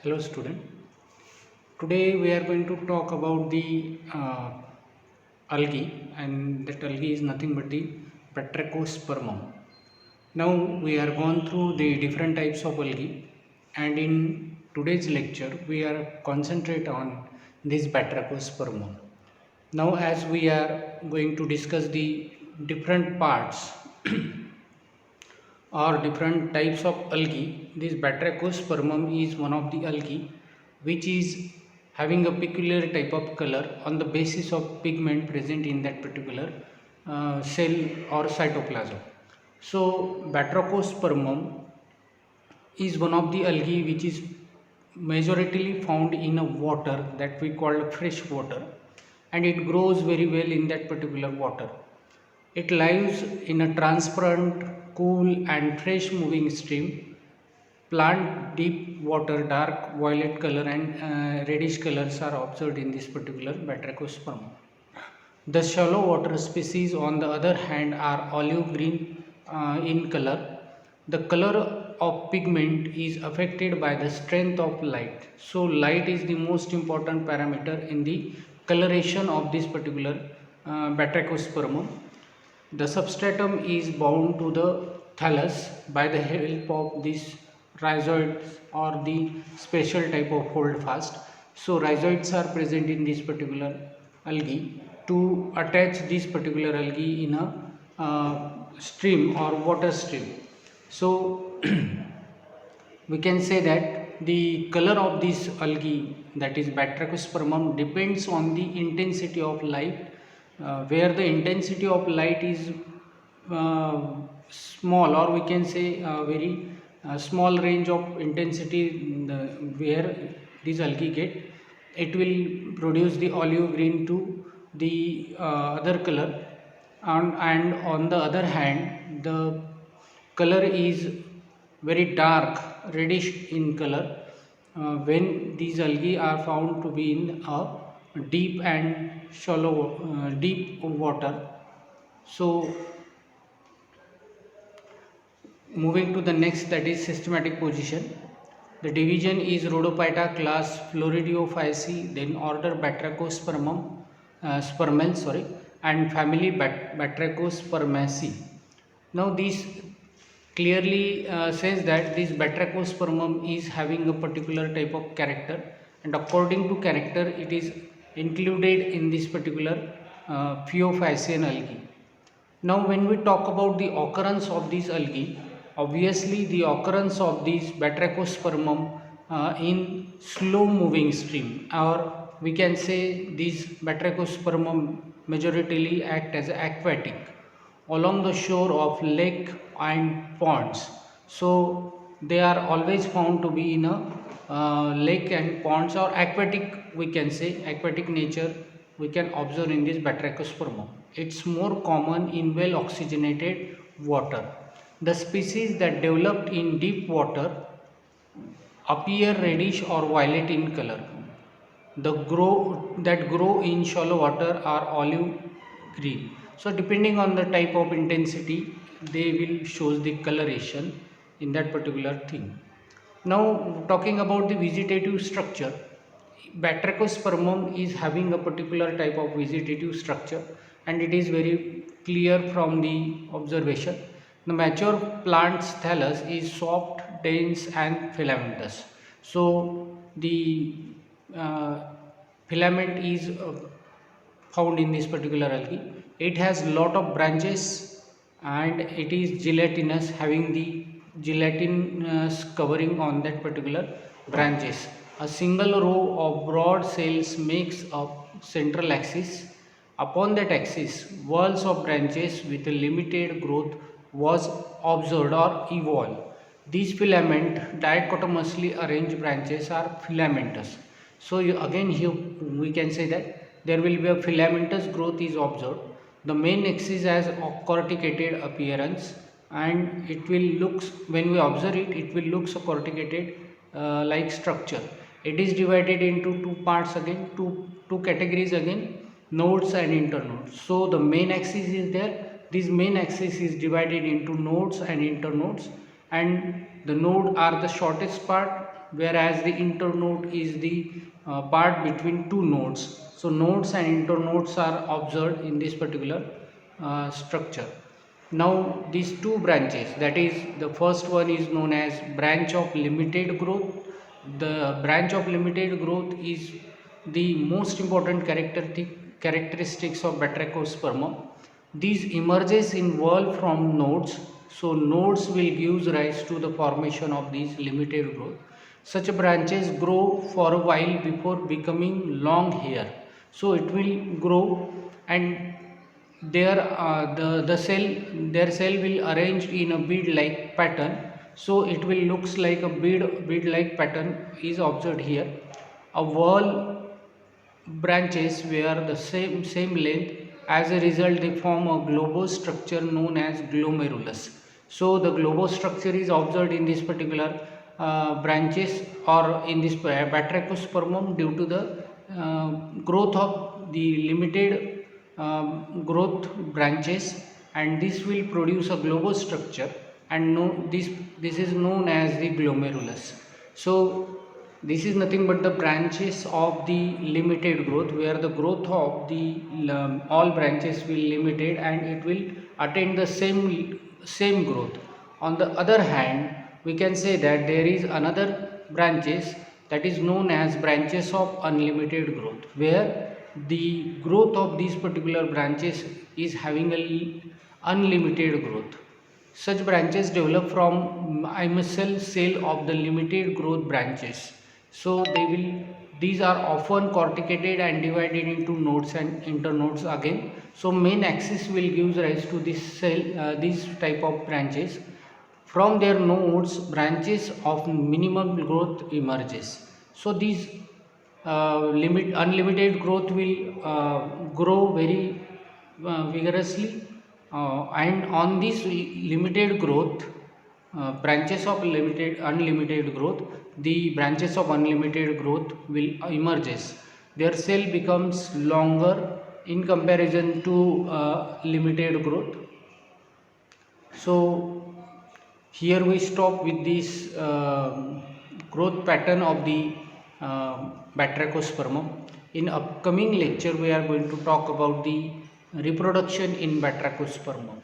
Hello student. Today we are going to talk about the algae, and that algae is nothing but the Batrachospermum. Now we are gone through the different types of algae, and in today's lecture we are concentrate on this Batrachospermum. Now as we are going to discuss the different parts or different types of algae. This Batrachospermum is one of the algae which is having a peculiar type of color on the basis of pigment present in that particular cell or cytoplasm. So Batrachospermum is one of the algae which is majoritarily found in a water that we call fresh water, and it grows very well in that particular water. It lives in a transparent, cool and fresh moving stream. Plant deep water, dark violet color and reddish colors are observed in this particular Batrachospermum. The shallow water species on the other hand are olive green in color. The color of pigment is affected by the strength of light. So light is the most important parameter in the coloration of this particular Batrachospermum. The substratum is bound to the thallus by the help of these rhizoids or the special type of holdfast. So rhizoids are present in this particular algae to attach this particular algae in a stream or water stream. So we can say that the color of this algae, that is Batrachospermum, depends on the intensity of light, where the intensity of light is small, or we can say very small range of intensity where these algae get, it will produce the olive green to the other color, and on the other hand the color is very dark reddish in color when these algae are found to be in a deep and shallow deep water. So moving to the next, that is systematic position. The division is Rhodophyta class Florideophyceae, then order Batrachospermum, spermel, sorry, and family Batrachospermaceae. Now this clearly says that this Batrachospermum is having a particular type of character, and according to character it is included in this particular Phaeophycean algae. Now when we talk about the occurrence of these algae, obviously the occurrence of these Batrachospermum in slow moving stream, or we can say these Batrachospermum majoritarily act as aquatic along the shore of lake and ponds. So they are always found to be in a lake and ponds, or aquatic, we can say aquatic nature we can observe in this Batrachospermum. It's more common in well oxygenated water. The species that developed in deep water appear reddish or violet in color. The that grow in shallow water are olive green. So depending on the type of intensity, they will shows the coloration in that particular thing. Now talking about the vegetative structure, Batrachospermum is having a particular type of vegetative structure, and it is very clear from the observation. The mature plant's thallus is soft, dense and filamentous. So the uh, filament is found in this particular algae. It has lot of branches and it is gelatinous, having the gelatinous covering on that particular branches. A single row of broad cells makes up central axis. Upon that axis, whorls of branches with a limited growth was observed or evolved. These filament dichotomously arranged branches are filamentous. So again here we can say that there will be a filamentous growth is observed. The main axis has a corticated appearance, and it will looks, when we observe it, it will looks a corticated like structure. It is divided into two parts again, two categories again, nodes and internodes. So the main axis is there. This main axis is divided into nodes and internodes, and the node are the shortest part whereas the internode is the part between two nodes. So nodes and internodes are observed in this particular structure. Now these two branches, that is, the first one is known as branch of limited growth. The branch of limited growth is the most important characteristics of Batrachospermum. These emerges involve from nodes, so nodes will give rise to the formation of these limited growth. Such branches grow for a while before becoming long hair. So it will grow, and their cell will arrange in a bead like pattern. So it will looks like a bead like pattern is observed here. A wall branches were the same length. As a result, they form a globose structure known as glomerulus. So the globose structure is observed in this particular branches, or in this Batrachospermum, due to the growth of the limited growth branches, and this will produce a globose structure, and this is known as the glomerulus. So this is nothing but the branches of the limited growth, where the growth of the all branches will limited, and it will attain the same growth. On the other hand, we can say that there is another branches, that is known as branches of unlimited growth, where the growth of these particular branches is having a unlimited growth. Such branches develop from imicel cell of the limited growth branches. So these are often corticated and divided into nodes and internodes again. So main axis will give rise to this cell, these type of branches. From their nodes, branches of minimum growth emerges. So these unlimited growth will grow very vigorously, and on this limited growth, branches of unlimited growth, the branches of unlimited growth will emerges. Their cell becomes longer in comparison to limited growth. So here we stop with this growth pattern of the Batrachospermum. In upcoming lecture, we are going to talk about the reproduction in Batrachospermum.